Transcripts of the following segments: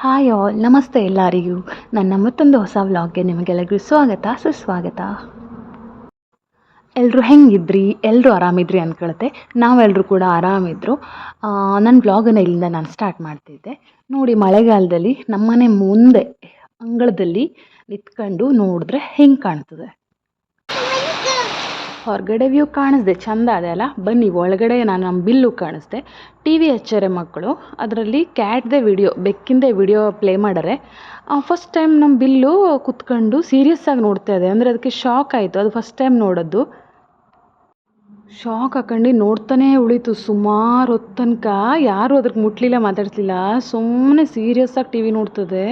Hi all, ನಮಸ್ತೆ ಎಲ್ಲರಿಗೂ. ನನ್ನ ಮತ್ತೊಂದು ಹೊಸ ವ್ಲಾಗ್ಗೆ ನಿಮಗೆಲ್ಲರಿಗೂ ಸ್ವಾಗತ ಸುಸ್ವಾಗತ. ಎಲ್ಲರೂ ಹೆಂಗಿದ್ರಿ? ಎಲ್ಲರೂ ಆರಾಮಿದ್ರಿ ಅಂದ್ಕೊಳುತ್ತೆ. ನಾವೆಲ್ಲರೂ ಕೂಡ ಆರಾಮಿದ್ರು. ನನ್ನ ವ್ಲಾಗನ್ನು ಇಲ್ಲಿಂದ ನಾನು ಸ್ಟಾರ್ಟ್ ಮಾಡ್ತಿದ್ದೆ. ನೋಡಿ, ಮಳೆಗಾಲದಲ್ಲಿ ನಮ್ಮನೆ ಮುಂದೆ ಅಂಗಳದಲ್ಲಿ ನಿಂತ್ಕೊಂಡು ನೋಡಿದ್ರೆ ಹೆಂಗೆ ಕಾಣ್ತದೆ. ಹೊರಗಡೆ ವ್ಯೂ ಕಾಣಿಸ್ದೆ, ಚಂದ ಅದೆ ಅಲ್ಲ. ಬನ್ನಿ ಒಳಗಡೆ ನಾನು ನಮ್ಮ ಬಿಲ್ಲು ಕಾಣಿಸ್ದೆ. ಟಿ ವಿ ಹಚ್ಚಾರೆ ಮಕ್ಕಳು, ಅದರಲ್ಲಿ ಕ್ಯಾಟ್ದೇ ವಿಡಿಯೋ, ಬೆಕ್ಕಿಂದೇ ವಿಡಿಯೋ ಪ್ಲೇ ಮಾಡಾರೆ. ಫಸ್ಟ್ ಟೈಮ್ ನಮ್ಮ ಬಿಲ್ಲು ಕುತ್ಕೊಂಡು ಸೀರಿಯಸ್ ಆಗಿ ನೋಡ್ತಾ ಇದೆ. ಅಂದರೆ ಅದಕ್ಕೆ ಶಾಕ್ ಆಯಿತು, ಅದು ಫಸ್ಟ್ ಟೈಮ್ ನೋಡೋದು. ಶಾಕ್ ಹಾಕೊಂಡು ನೋಡ್ತಾನೇ ಉಳಿತು ಸುಮಾರು ಹೊತ್ತು ತನಕ. ಯಾರೂ ಅದ್ರಿಗೆ ಮುಟ್ಲಿಲ್ಲ, ಮಾತಾಡ್ತಿಲ್ಲ, ಸುಮ್ಮನೆ ಸೀರಿಯಸ್ ಆಗಿ ಟಿ ವಿ ನೋಡ್ತದೆ.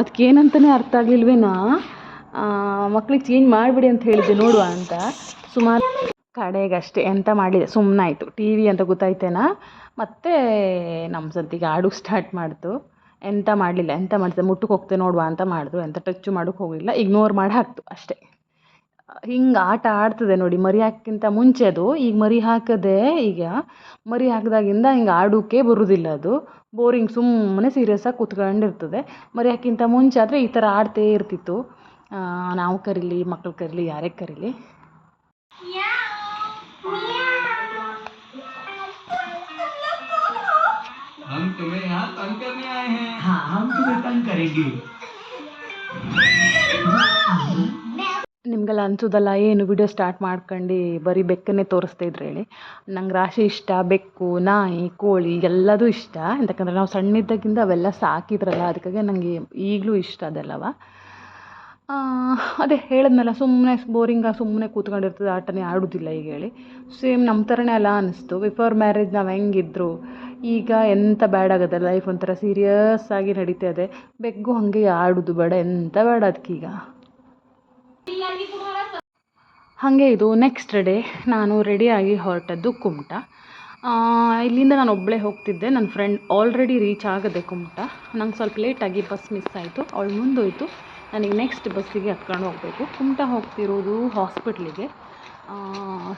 ಅದಕ್ಕೇನಂತಲೇ ಅರ್ಥ ಆಗಲಿಲ್ವೇನೋ. ಮಕ್ಳಿಗೆ ಚೇಂಜ್ ಮಾಡಿಬಿಡಿ ಅಂತ ಹೇಳಿದ್ದೆ ನೋಡುವ ಅಂತ. ಸುಮಾರು ಕಡೆಗಷ್ಟೇ ಎಂತ ಮಾಡಿದೆ, ಸುಮ್ಮನಾಯಿತು. ಟಿ ವಿ ಅಂತ ಗೊತ್ತಾಯ್ತೇನಾ. ಮತ್ತು ನಮ್ಮ ಸಂತಿಗೆ ಆಡೋಕ್ಕೆ ಸ್ಟಾರ್ಟ್ ಮಾಡ್ತು. ಎಂತ ಮಾಡಲಿಲ್ಲ, ಎಂತ ಮಾಡ್ತದೆ, ಮುಟ್ಟಕ್ಕೆ ಹೋಗ್ತೆ ನೋಡುವ ಅಂತ ಮಾಡಿದ್ರು. ಎಂತ ಟಚ್ಚು ಮಾಡೋಕ್ಕೆ ಹೋಗಲಿಲ್ಲ, ಇಗ್ನೋರ್ ಮಾಡಿ ಹಾಕ್ತು ಅಷ್ಟೇ. ಹಿಂಗೆ ಆಟ ಆಡ್ತದೆ ನೋಡಿ. ಮರಿ ಹಾಕೋಕ್ಕಿಂತ ಮುಂಚೆ ಅದು, ಈಗ ಮರಿ ಹಾಕದೆ, ಈಗ ಮರಿ ಹಾಕಿದಾಗಿಂದ ಹಿಂಗೆ ಆಡೋಕ್ಕೆ ಬರೋದಿಲ್ಲ ಅದು. ಬೋರಿಂಗ್, ಸುಮ್ಮನೆ ಸೀರಿಯಸ್ ಆಗಿ ಕೂತ್ಕೊಂಡಿರ್ತದೆ. ಮರಿ ಹಾಕಿಂತ ಮುಂಚೆ ಆದರೆ ಈ ಥರ ಆಡ್ತೇ ಇರ್ತಿತ್ತು. ನಾವು ಕರೀಲಿ, ಮಕ್ಕಳು ಕರೀಲಿ, ಯಾರೇ ಕರೀಲಿ. हम तुम्हें यहाँ तंग करने आए हैं। हाँ, हम तुम्हें तंग करेंगे। ನಿಮಗೆಲ್ಲ ಅನ್ಸೋದಲ್ಲ, ಏನು ವಿಡಿಯೋ ಸ್ಟಾರ್ಟ್ ಮಾಡ್ಕೊಂಡು ಬರೀ ಬೆಕ್ಕನ್ನೇ ತೋರಿಸ್ತಾ ಇದ್ರೆ ಹೇಳಿ. ನಂಗೆ ರಾಶಿ ಇಷ್ಟ, ಬೆಕ್ಕು, ನಾಯಿ, ಕೋಳಿ ಎಲ್ಲದೂ ಇಷ್ಟ. ಯಾಕಂದರೆ ನಾವು ಸಣ್ಣಿದ್ದಾಗಿಂದ ಅವೆಲ್ಲ ಸಾಕಿದ್ರಲ್ಲ, ಅದಕ್ಕಾಗಿ ನನಗೆ ಈಗಲೂ ಇಷ್ಟ ಅದೆಲ್ಲವ. ಅದೇ ಹೇಳಿದ್ನಲ್ಲ, ಸುಮ್ಮನೆ ಬೋರಿಂಗಾಗಿ ಸುಮ್ಮನೆ ಕೂತ್ಕೊಂಡಿರ್ತದೆ, ಆಟನೇ ಆಡೋದಿಲ್ಲ ಈಗ ಹೇಳಿ. ಸೇಮ್ ನಮ್ಮ ಥರನೇ ಅಲ್ಲ ಅನ್ನಿಸ್ತು. ಬಿಫೋರ್ ಮ್ಯಾರೇಜ್ ನಾವು ಹೆಂಗಿದ್ರು, ಈಗ ಎಂತ ಬ್ಯಾಡ್ ಆಗೋದೆ, ಲೈಫ್ ಒಂಥರ ಸೀರಿಯಸ್ ಆಗಿ ನಡೀತಾ ಇದೆ. ಬೆಕ್ಕು ಹಾಗೆ ಆಡೋದು ಬೇಡ, ಎಂತ ಬೇಡ ಅದಕ್ಕೀಗ. ಹಾಗೆ ಇದು ನೆಕ್ಸ್ಟ್ ಡೇ ನಾನು ರೆಡಿಯಾಗಿ ಹೊರಟದ್ದು ಕುಮಟ. ಇಲ್ಲಿಂದ ನಾನು ಒಬ್ಬಳೇ ಹೋಗ್ತಿದ್ದೆ. ನನ್ನ ಫ್ರೆಂಡ್ ಆಲ್ರೆಡಿ ರೀಚ್ ಆಗದೆ ಕುಮಟ. ನಂಗೆ ಸ್ವಲ್ಪ ಲೇಟಾಗಿ ಬಸ್ ಮಿಸ್ ಆಯಿತು, ಅವಳು ಮುಂದೋಯ್ತು. ನನಗೆ ನೆಕ್ಸ್ಟ್ ಬಸ್ಸಿಗೆ ಹತ್ಕೊಂಡು ಹೋಗಬೇಕು. ಕುಮಟ ಹೋಗ್ತಿರೋದು ಹಾಸ್ಪಿಟ್ಲಿಗೆ,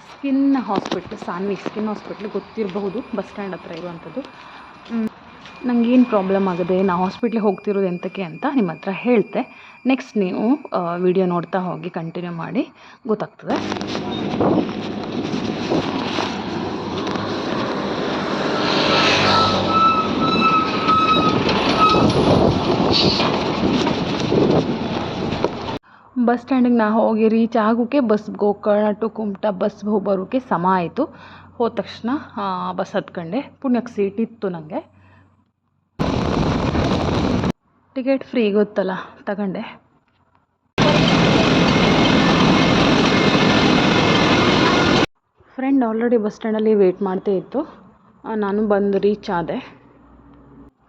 skin hospital, Saanvi skin hospital ಗೊತ್ತಿರಬಹುದು, ಬಸ್ ಸ್ಟ್ಯಾಂಡ್ ಹತ್ರ ಇರುವಂಥದ್ದು. ನನಗೇನು ಪ್ರಾಬ್ಲಮ್ ಆಗಿದೆ, ನಾವು ಹಾಸ್ಪಿಟ್ಲಿಗೆ ಹೋಗ್ತಿರೋದು ಎಂತಕ್ಕೆ ಅಂತ ನಿಮ್ಮ ಹತ್ರ ಹೇಳ್ತೆ. ನೆಕ್ಸ್ಟ್ ನೀವು ವಿಡಿಯೋ ನೋಡ್ತಾ ಹೋಗಿ, ಕಂಟಿನ್ಯೂ ಮಾಡಿ, ಗೊತ್ತಾಗ್ತದೆ. ಬಸ್ ಸ್ಟ್ಯಾಂಡಿಗೆ ನಾ ಹೋಗಿ ರೀಚ್ ಆಗೋಕ್ಕೆ bus Gokarna to Kumta bus ಬರೋಕ್ಕೆ ಸಮ ಆಯಿತು. ಹೋದ ತಕ್ಷಣ ಬಸ್ ಹತ್ಕೊಂಡೆ. ಪುಣ್ಯಕ್ಕೆ ಸೀಟ್ ಇತ್ತು ನನಗೆ. ಟಿಕೆಟ್ ಫ್ರೀ ಗೊತ್ತಲ್ಲ, ತಗೊಂಡೆ. ಫ್ರೆಂಡ್ ಆಲ್ರೆಡಿ ಬಸ್ ಸ್ಟ್ಯಾಂಡಲ್ಲಿ ವೇಟ್ ಮಾಡ್ತಾ ಇತ್ತು. ನಾನು ಬಂದು ರೀಚ್ ಆದೆ.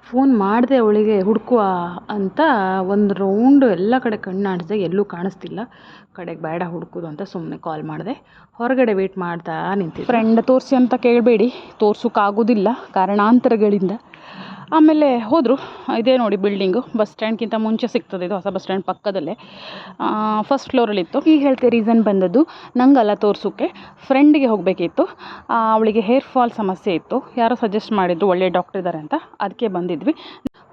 ಫೋನ್ ಮಾಡಿದೆ ಅವಳಿಗೆ ಹುಡುಕುವ ಅಂತ. ಒಂದು ರೌಂಡು ಎಲ್ಲ ಕಡೆ ಕಣ್ಣಾಡಿದೆ, ಎಲ್ಲೂ ಕಾಣಿಸ್ತಿಲ್ಲ. ಕಡೆಗೆ ಬೇಡ ಹುಡುಕೋದು ಅಂತ ಸುಮ್ಮನೆ ಕಾಲ್ ಮಾಡಿದೆ. ಹೊರಗಡೆ ವೇಟ್ ಮಾಡ್ತಾ ನಿಂತಿದ್ದೆ. ಫ್ರೆಂಡ್ ತೋರಿಸಿ ಅಂತ ಕೇಳಬೇಡಿ, ತೋರ್ಸೋಕ್ಕಾಗೋದಿಲ್ಲ ಕಾರಣಾಂತರಗಳಿಂದ. ಆಮೇಲೆ ಹೋದರು. ಇದೇ ನೋಡಿ ಬಿಲ್ಡಿಂಗು, ಬಸ್ ಸ್ಟ್ಯಾಂಡ್ಗಿಂತ ಮುಂಚೆ ಸಿಗ್ತದೆ ಇದು, ಹೊಸ ಬಸ್ ಸ್ಟ್ಯಾಂಡ್ ಪಕ್ಕದಲ್ಲೇ. ಫಸ್ಟ್ ಫ್ಲೋರಲ್ಲಿತ್ತು. ಈಗ ಹೇಳ್ತೆ ರೀಸನ್ ಬಂದದ್ದು ನಂಗಲ್ಲ ತೋರಿಸೋಕ್ಕೆ, ಫ್ರೆಂಡಿಗೆ ಹೋಗಬೇಕಿತ್ತು. ಅವಳಿಗೆ ಹೇರ್ ಫಾಲ್ ಸಮಸ್ಯೆ ಇತ್ತು. ಯಾರೋ ಸಜೆಸ್ಟ್ ಮಾಡಿದ್ರು, ಒಳ್ಳೆ ಡಾಕ್ಟರ್ ಇದ್ದಾರೆ ಅಂತ, ಅದಕ್ಕೆ ಬಂದಿದ್ವಿ.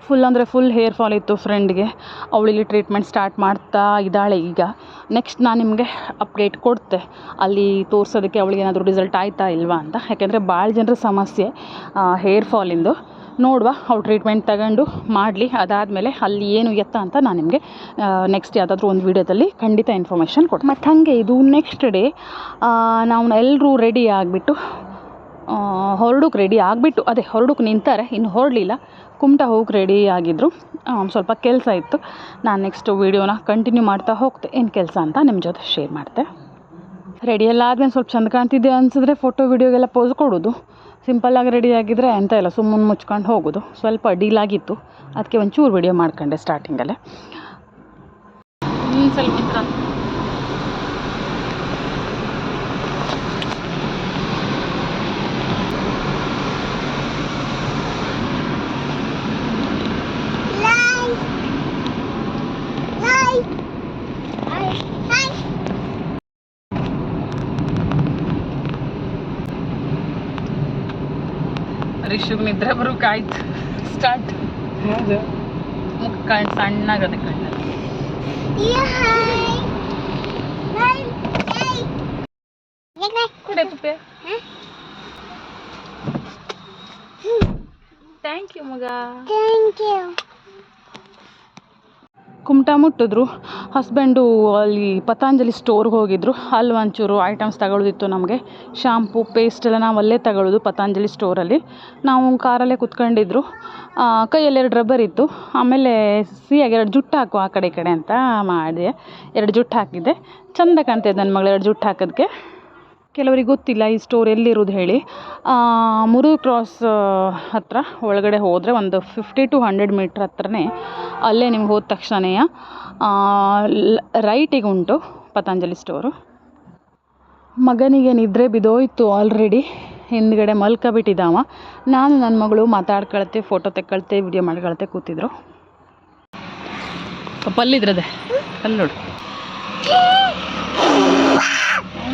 ಫುಲ್ ಅಂದರೆ ಫುಲ್ ಹೇರ್ ಫಾಲ್ ಇತ್ತು ಫ್ರೆಂಡ್ಗೆ. ಅವಳಿಲ್ಲಿ ಟ್ರೀಟ್ಮೆಂಟ್ ಸ್ಟಾರ್ಟ್ ಮಾಡ್ತಾ ಇದ್ದಾಳೆ ಈಗ. ನೆಕ್ಸ್ಟ್ ನಾನು ನಿಮಗೆ ಅಪ್ಡೇಟ್ ಕೊಡ್ತೆ, ಅಲ್ಲಿ ತೋರಿಸೋದಕ್ಕೆ ಅವಳಿಗೆ ಏನಾದರೂ ರಿಸಲ್ಟ್ ಆಯಿತಾ ಇಲ್ವಾ ಅಂತ. ಯಾಕೆಂದರೆ ಭಾಳ ಜನರ ಸಮಸ್ಯೆ ಹೇರ್ ಫಾಲಿಂದು. ನೋಡುವ, ಅವ್ಳು ಟ್ರೀಟ್ಮೆಂಟ್ ತಗೊಂಡು ಮಾಡಲಿ. ಅದಾದಮೇಲೆ ಅಲ್ಲಿ ಏನು ಎತ್ತ ಅಂತ ನಾನು ನಿಮಗೆ ನೆಕ್ಸ್ಟ್ ಯಾವುದಾದ್ರೂ ಒಂದು ವೀಡಿಯೋದಲ್ಲಿ ಖಂಡಿತ ಇನ್ಫಾರ್ಮೇಷನ್ ಕೊಡ್ತೀನಿ. ಮತ್ತು ಹಾಗೆ ಇದು ನೆಕ್ಸ್ಟ್ ಡೇ ನಾವು ಎಲ್ಲರೂ ರೆಡಿ ಆಗಿಬಿಟ್ಟು ಹೊರಡೋಕೆ ರೆಡಿ ಆಗಿಬಿಟ್ಟು ಹೊರಡೋಕೆ ನಿಂತಾರೆ, ಇನ್ನು ಹೊರಡಲಿಲ್ಲ. ಕುಮಟ ಹೋಗಿ ರೆಡಿ ಆಗಿದ್ದರು. ಸ್ವಲ್ಪ ಕೆಲಸ ಇತ್ತು. ನಾನು ನೆಕ್ಸ್ಟ್ ವೀಡಿಯೋನ ಕಂಟಿನ್ಯೂ ಮಾಡ್ತಾ ಹೋಗ್ತೆ, ಏನು ಕೆಲಸ ಅಂತ ನಿಮ್ಮ ಜೊತೆ ಶೇರ್ ಮಾಡ್ತೆ. ರೆಡಿಯೆಲ್ಲ ಆದಮೇಲೆ ಸ್ವಲ್ಪ ಚೆಂದ ಕಾಣ್ತಿದ್ದೆ ಅನಿಸಿದ್ರೆ ಫೋಟೋ ವೀಡಿಯೋಗೆಲ್ಲ ಪೋಸ್ ಕೊಡೋದು. ಸಿಂಪಲ್ಲಾಗಿ ರೆಡಿ ಆಗಿದ್ದರೆ ಎಂತ ಇಲ್ಲ, ಸುಮ್ಮನೆ ಮುಚ್ಕೊಂಡು ಹೋಗೋದು. ಸ್ವಲ್ಪ ಡೀಲಾಗಿತ್ತು, ಅದಕ್ಕೆ ಒಂಚೂರು ವೀಡಿಯೋ ಮಾಡ್ಕೊಂಡೆ ಸ್ಟಾರ್ಟಿಂಗಲ್ಲೇ. ಸ್ವಲ್ಪ ರಿಷುಗೆ ನಿದ್ರೆ ಬರೋಕ್ಕಾಯ್ತು. ಸ್ಟಾರ್ಟ್. ಮುಖ ಸಣ್ಣಗದೆ ಕಣ್ಣು. ಕೊಡೆ ಪುಪ್ಪೆ. ಥ್ಯಾಂಕ್ ಯು ಮಗ. ಕುಮಟಾ ಮುಟ್ಟಿದ್ರು. ಹಸ್ಬೆಂಡು ಅಲ್ಲಿ ಪತಂಜಲಿ ಸ್ಟೋರ್ಗೆ ಹೋಗಿದ್ರು. ಅಲ್ಲಿ ಒಂಚೂರು ಐಟಮ್ಸ್ ತಗೊಳ್ಳೋದಿತ್ತು ನಮಗೆ. ಶಾಂಪು ಪೇಸ್ಟ್ ಎಲ್ಲ ನಾವು ಅಲ್ಲೇ ತಗೊಳ್ಳೋದು ಪತಂಜಲಿ ಸ್ಟೋರಲ್ಲಿ. ನಾವು ಕಾರಲ್ಲೇ ಕುತ್ಕೊಂಡಿದ್ರು. ಕೈಯಲ್ಲಿ 2 ರಬ್ಬರ್ ಇತ್ತು. ಆಮೇಲೆ ಸಿಹಿಯಾಗಿ 2 ಜುಟ್ಟು ಹಾಕು ಆ ಕಡೆ ಈ ಕಡೆ ಅಂತ ಮಾಡಿದೆ. 2 ಜುಟ್ಟು ಹಾಕಿದ್ದೆ. ಚೆಂದ ಕಾಣ್ತಿದ್ದೆ ನನ್ನ ಮಗಳು 2 ಜುಟ್ಟು ಹಾಕೋದಕ್ಕೆ. ಕೆಲವರಿಗೆ ಗೊತ್ತಿಲ್ಲ ಈ ಸ್ಟೋರ್ ಎಲ್ಲಿರೋದು ಹೇಳಿ. ಮುರುಘ ಕ್ರಾಸ್ ಹತ್ರ ಒಳಗಡೆ ಹೋದರೆ ಒಂದು 50 to 100 ಮೀಟ್ರ್ ಹತ್ರನೇ, ಅಲ್ಲೇ ನಿಮ್ಗೆ ಹೋದ ತಕ್ಷಣವೇ ರೈಟಿಗೆ ಉಂಟು ಪತಂಜಲಿ ಸ್ಟೋರು. ಮಗನಿಗೆ ನಿದ್ರೆ ಬಿದ್ದೋಯ್ತು ಆಲ್ರೆಡಿ. ಹಿಂದ್ಗಡೆ ಮಲ್ಕೊಬಿಟ್ಟಿದ್ದಾವ. ನಾನು ನನ್ನ ಮಗಳು ಮಾತಾಡ್ಕೊಳ್ತೆ, ಫೋಟೋ ತೆಕ್ಕೊಳ್ತೆ, ವಿಡಿಯೋ ಮಾಡ್ಕೊಳ್ತೆ ಕೂತಿದ್ರು. ಪಲ್ಲಿದ್ರದೆ ಅಲ್ಲಿ ನೋಡು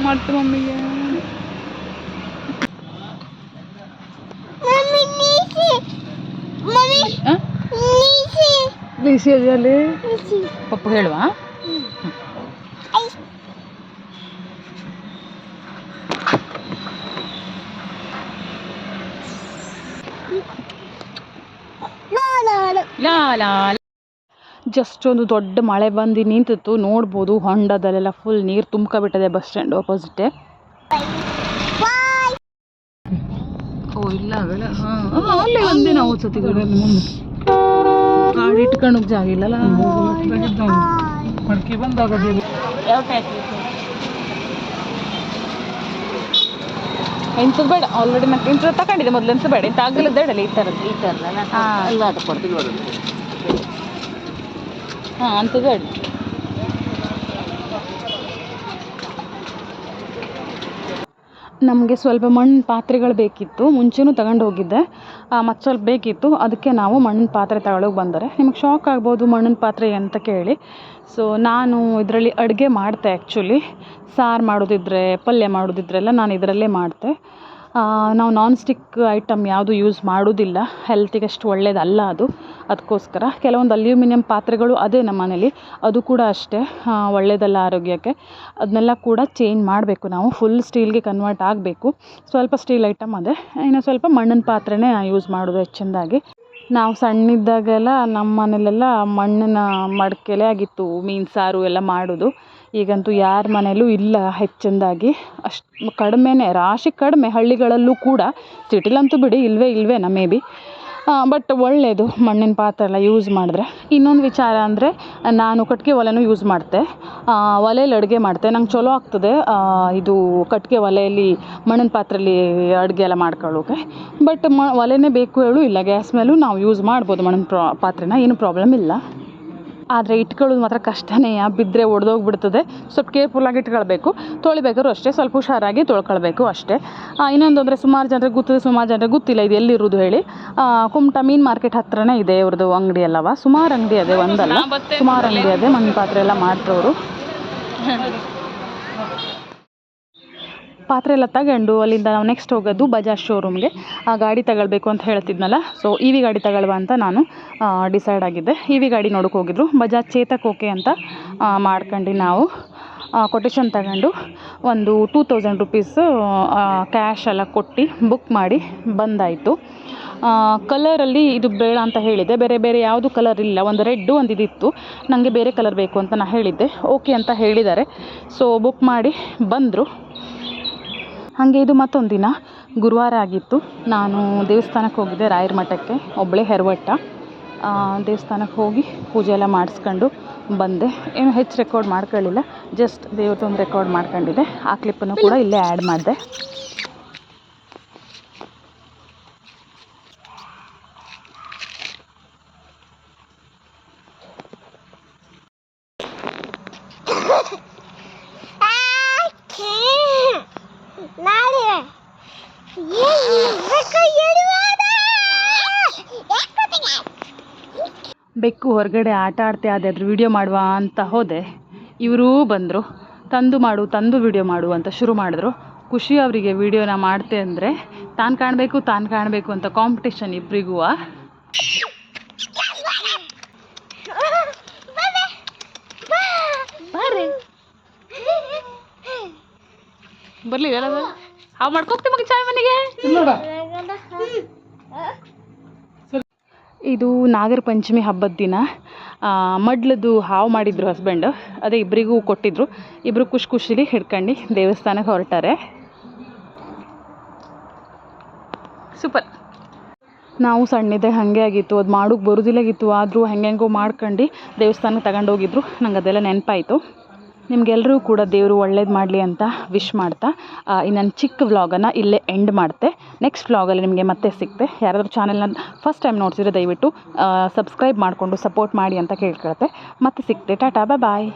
ಮಾಡ್ತು ಮಮ್ಮಿಗೆ. ಬಿಸಿ ಅಲ್ಲಿ ಪಪ್ಪ ಹೇಳುವ. ಜಸ್ಟ್ ಒಂದು ದೊಡ್ಡ ಮಳೆ ಬಂದು ನಿಂತಿತ್ತು. ನೋಡ್ಬೋದು ಹೊಂಡದಲ್ಲೆಲ್ಲ ಫುಲ್ ನೀರು ತುಂಬ್ಕೊಬಿಟ್ಟಿದೆ ಬಸ್ ಸ್ಟ್ಯಾಂಡ್ ಆಪೋಸಿಟೆ. ಓ ಇಲ್ಲ ಅಲ್ಲೇ ಒಂದಿನ ಓದ್ಸತಿ ಮುಂದೆ ಗಾಡಿ ಇಟ್ಕೊಂಡು ಜಾಗ ಇಲ್ಲಲ್ಲ. ಮಡ್ಕೆ ಬಂದಾಗ ಎಂಥದ್ದು ಬೇಡ. ಆಲ್ರೆಡಿ ನಾನು ಇಂಥ ತಗೊಂಡಿದ್ದೆ ಮೊದಲು. ಎಂತ ಬೇಡ, ಇಂಥ ಆಗಲಿದ್ದಾಡಲ್ಲ ಈ ಥರದ್ದು. ಹಾಂ ಅಂಥದ್ದು ಬೇಡ. ನಮಗೆ ಸ್ವಲ್ಪ ಮಣ್ಣಿನ ಪಾತ್ರೆಗಳು ಬೇಕಿತ್ತು. ಮುಂಚೆನೂ ತಗೊಂಡು ಹೋಗಿದ್ದೆ. ಮತ್ತು ಸ್ವಲ್ಪ ಬೇಕಿತ್ತು. ಅದಕ್ಕೆ ನಾವು ಮಣ್ಣಿನ ಪಾತ್ರೆ ತಗೊಳ್ಳೋಕೆ ಬಂದರೆ. ನಿಮಗೆ ಶಾಕ್ ಆಗ್ಬೋದು ಮಣ್ಣಿನ ಪಾತ್ರೆ ಅಂತ ಕೇಳಿ. ಸೊ ನಾನು ಇದರಲ್ಲಿ ಅಡುಗೆ ಮಾಡ್ತೆ. ಆ್ಯಕ್ಚುಲಿ ಸಾರು ಮಾಡೋದಿದ್ರೆ, ಪಲ್ಯ ಮಾಡೋದಿದ್ರೆಲ್ಲ ನಾನು ಇದರಲ್ಲೇ ಮಾಡ್ತೆ. ನಾವು ನಾನ್ ಸ್ಟಿಕ್ ಐಟಮ್ ಯಾವುದು ಯೂಸ್ ಮಾಡೋದಿಲ್ಲ. ಹೆಲ್ತಿಗೆ ಅಷ್ಟು ಒಳ್ಳೆಯದಲ್ಲ ಅದು. ಅದಕ್ಕೋಸ್ಕರ ಕೆಲವೊಂದು ಅಲ್ಯೂಮಿನಿಯಂ ಪಾತ್ರೆಗಳು ಅದೇ ನಮ್ಮ ಮನೇಲಿ. ಅದು ಕೂಡ ಅಷ್ಟೇ ಒಳ್ಳೆಯದಲ್ಲ ಆರೋಗ್ಯಕ್ಕೆ. ಅದನ್ನೆಲ್ಲ ಕೂಡ ಚೇಂಜ್ ಮಾಡಬೇಕು ನಾವು. ಫುಲ್ ಸ್ಟೀಲ್ಗೆ ಕನ್ವರ್ಟ್ ಆಗಬೇಕು. ಸ್ವಲ್ಪ ಸ್ಟೀಲ್ ಐಟಮ್ ಅದೇ, ಇನ್ನು ಸ್ವಲ್ಪ ಮಣ್ಣಿನ ಪಾತ್ರೆನೇ ಯೂಸ್ ಮಾಡೋದು ಹೆಚ್ಚಿನದಾಗಿ. ನಾವು ಸಣ್ಣಿದ್ದಾಗೆಲ್ಲ ನಮ್ಮ ಮನೇಲೆಲ್ಲ ಮಣ್ಣಿನ ಮಡಿಕೆಲೇ ಆಗಿತ್ತು ಮೀನು ಸಾರು ಎಲ್ಲ ಮಾಡೋದು. ಈಗಂತೂ ಯಾರ ಮನೆಯಲ್ಲೂ ಇಲ್ಲ ಹೆಚ್ಚಿನದಾಗಿ. ಅಷ್ಟು ಕಡಿಮೆನೇ, ರಾಶಿ ಕಡಿಮೆ ಹಳ್ಳಿಗಳಲ್ಲೂ ಕೂಡ. ಸಿಟಿಲಂತೂ ಬಿಡಿ ಇಲ್ವೇ ಮೇ ಬಿ. ಬಟ್ ಒಳ್ಳೆಯದು ಮಣ್ಣಿನ ಪಾತ್ರೆ ಎಲ್ಲ ಯೂಸ್ ಮಾಡಿದ್ರೆ. ಇನ್ನೊಂದು ವಿಚಾರ ಅಂದರೆ ನಾನು ಕಟ್ಟಿಗೆ ಒಲೆನೂ ಯೂಸ್ ಮಾಡ್ತೆ. ಒಲೆಯಲ್ಲಿ ಅಡುಗೆ ಮಾಡ್ತೆ. ನಂಗೆ ಚಲೋ ಆಗ್ತದೆ ಇದು ಕಟ್ಟಿಗೆ ಒಲೆಯಲ್ಲಿ ಮಣ್ಣಿನ ಪಾತ್ರೆಯಲ್ಲಿ ಅಡುಗೆ ಎಲ್ಲ ಮಾಡ್ಕೊಳ್ಳೋಕೆ. ಬಟ್ ಒಲೆನೇ ಬೇಕು ಹೇಳು ಇಲ್ಲ, ಗ್ಯಾಸ್ ಮೇಲೂ ನಾವು ಯೂಸ್ ಮಾಡ್ಬೋದು ಮಣ್ಣಿನ ಪಾತ್ರೆನ, ಏನು ಪ್ರಾಬ್ಲಮ್ ಇಲ್ಲ. ಆದರೆ ಇಟ್ಕೊಳ್ಳೋದು ಮಾತ್ರ ಕಷ್ಟನೇ. ಬಿದ್ದರೆ ಒಡೆದೋಗ್ಬಿಡ್ತದೆ. ಸ್ವಲ್ಪ ಕೇರ್ಫುಲ್ಲಾಗಿ ಇಟ್ಕೊಳ್ಬೇಕು. ತೊಳಿಬೇಕಾದ್ರೂ ಅಷ್ಟೇ ಸ್ವಲ್ಪ ಹುಷಾರಾಗಿ ತೊಳ್ಕೊಳ್ಬೇಕು ಅಷ್ಟೇ. ಇನ್ನೊಂದು ಅಂದರೆ ಸುಮಾರು ಜನರಿಗೆ ಗೊತ್ತಿದೆ, ಸುಮಾರು ಜನರಿಗೆ ಗೊತ್ತಿಲ್ಲ ಇದು ಎಲ್ಲಿರೋದು ಹೇಳಿ. ಕುಮಟಾ ಮೀನು ಮಾರ್ಕೆಟ್ ಹತ್ರನೇ ಇದೆ ಇವ್ರದ್ದು ಅಂಗಡಿ ಅಲ್ಲವ. ಸುಮಾರು ಅಂಗಡಿ ಅದೇ, ಒಂದಲ್ಲ ಸುಮಾರು ಅಂಗಡಿ ಅದೇ ಮಣ್ಣಿನ ಪಾತ್ರೆ ಎಲ್ಲ ಮಾಡ್ತವ್ರು. ಪಾತ್ರೆ ಎಲ್ಲ ತಗೊಂಡು ಅಲ್ಲಿಂದ ನಾವು ನೆಕ್ಸ್ಟ್ ಹೋಗೋದು ಬಜಾಜ್ ಶೋರೂಮ್ಗೆ. ಆ ಗಾಡಿ ತಗೊಳ್ಬೇಕು ಅಂತ ಹೇಳ್ತಿದ್ನಲ್ಲ, ಸೊ ಇ ವಿ ಗಾಡಿ ತಗೊಳ್ಳುವ ಅಂತ ನಾನು ಡಿಸೈಡ್ ಆಗಿದ್ದೆ. ಇ ವಿ ಗಾಡಿ ನೋಡೋಕೆ ಹೋಗಿದ್ರು. ಬಜಾಜ್ ಚೇತಕ್ ಓಕೆ ಅಂತ ಮಾಡ್ಕೊಂಡು ನಾವು ಕೊಟೇಶನ್ ತಗೊಂಡು ಒಂದು 2000 ರುಪೀಸು ಕ್ಯಾಶ್ ಎಲ್ಲ ಕೊಟ್ಟು ಬುಕ್ ಮಾಡಿ ಬಂದಾಯಿತು. ಕಲರಲ್ಲಿ ಇದು ಬೇಡ ಅಂತ ಹೇಳಿದ್ದೆ. ಬೇರೆ ಯಾವುದು ಕಲರ್ ಇಲ್ಲ. ಒಂದು ರೆಡ್ಡು ಒಂದು ಇದಿತ್ತು. ನನಗೆ ಬೇರೆ ಕಲರ್ ಬೇಕು ಅಂತ ನಾನು ಹೇಳಿದ್ದೆ. ಓಕೆ ಅಂತ ಹೇಳಿದ್ದಾರೆ. ಸೊ ಬುಕ್ ಮಾಡಿ ಬಂದರು. ಹಾಗೆ ಇದು ಮತ್ತೊಂದು ದಿನ ಗುರುವಾರ ಆಗಿತ್ತು. ನಾನು ದೇವಸ್ಥಾನಕ್ಕೆ ಹೋಗಿದ್ದೆ, ರಾಯರ ಮಠಕ್ಕೆ. ಒಬ್ಬಳೇ ಹೆರವಟ್ಟ ದೇವಸ್ಥಾನಕ್ಕೆ ಹೋಗಿ ಪೂಜೆ ಎಲ್ಲ ಮಾಡಿಸ್ಕೊಂಡು ಬಂದೆ. ಏನು ಹೆಚ್ಚು ರೆಕಾರ್ಡ್ ಮಾಡ್ಕೊಳ್ಳಿಲ್ಲ, ಜಸ್ಟ್ ದೇವ್ರದ್ದೊಂದು ರೆಕಾರ್ಡ್ ಮಾಡ್ಕೊಂಡಿದ್ದೆ. ಆ ಕ್ಲಿಪ್ಪನ್ನು ಕೂಡ ಇಲ್ಲೇ ಆ್ಯಡ್ ಮಾಡಿದೆ. ಬೆಕ್ಕು ಹೊರಗಡೆ ಆಟ ಆಡ್ತೆ ಅದೇ ಅದ್ರ ವಿಡಿಯೋ ಮಾಡುವ ಅಂತ ಹೋದೆ. ಇವರೂ ಬಂದರು. ತಂದು ವಿಡಿಯೋ ಮಾಡು ಅಂತ ಶುರು ಮಾಡಿದ್ರು. ಖುಷಿ ಅವರಿಗೆ ವಿಡಿಯೋನ ಮಾಡ್ತೆ ಅಂದರೆ ತಾನು ಕಾಣಬೇಕು ಅಂತ ಕಾಂಪಿಟೇಷನ್ ಇಬ್ಬರಿಗೂ. ಬರಲಿ ಎಲ್ಲ ಹಾವು ಮಾಡ್ಕೋಗ್ತಿ ಮಗ ಚಾಯ್ ಮನೆಗೆ. ಇದು ನಾಗರ ಪಂಚಮಿ ಹಬ್ಬದ ದಿನ ಮಡ್ಲದು ಹಾವು ಮಾಡಿದ್ರು ಹಸ್ಬೆಂಡು. ಅದೇ ಇಬ್ಬರಿಗೂ ಕೊಟ್ಟಿದ್ರು. ಇಬ್ಬರು ಖುಷಿಲಿ ಹಿಡ್ಕೊಂಡು ದೇವಸ್ಥಾನಕ್ಕೆ ಹೊರಟಾರೆ. ಸೂಪರ್. ನಾವು ಸಣ್ಣದೆ ಹಾಗೆ ಆಗಿತ್ತು, ಅದು ಮಾಡೋಕ್ಕೆ ಬರೋದಿಲ್ಲಾಗಿತ್ತು. ಆದರೂ ಹೆಂಗೆಂಗೋ ಮಾಡ್ಕೊಂಡು ದೇವಸ್ಥಾನಕ್ಕೆ ತಗೊಂಡೋಗಿದ್ರು. ನಂಗೆ ಅದೆಲ್ಲ ನೆನಪಾಯಿತು. ನಿಮಗೆಲ್ಲರೂ ಕೂಡ ದೇವರು ಒಳ್ಳೇದು ಮಾಡಲಿ ಅಂತ ವಿಶ್ ಮಾಡ್ತಾ ಈ ನನ್ನ ಚಿಕ್ಕ ವ್ಲಾಗನ್ನು ಇಲ್ಲೇ ಎಂಡ್ ಮಾಡ್ತೆ. ನೆಕ್ಸ್ಟ್ ವ್ಲಾಗಲ್ಲಿ ನಿಮಗೆ ಮತ್ತೆ ಸಿಗ್ತೆ. ಯಾರಾದರೂ ಚಾನಲ್ನ ಫಸ್ಟ್ ಟೈಮ್ ನೋಡ್ತಿದ್ರೆ ದಯವಿಟ್ಟು ಸಬ್ಸ್ಕ್ರೈಬ್ ಮಾಡಿಕೊಂಡು ಸಪೋರ್ಟ್ ಮಾಡಿ ಅಂತ ಕೇಳ್ಕೊಳ್ತೆ. ಮತ್ತೆ ಸಿಗ್ತೆ. ಟಾಟಾ ಬಾಯ್.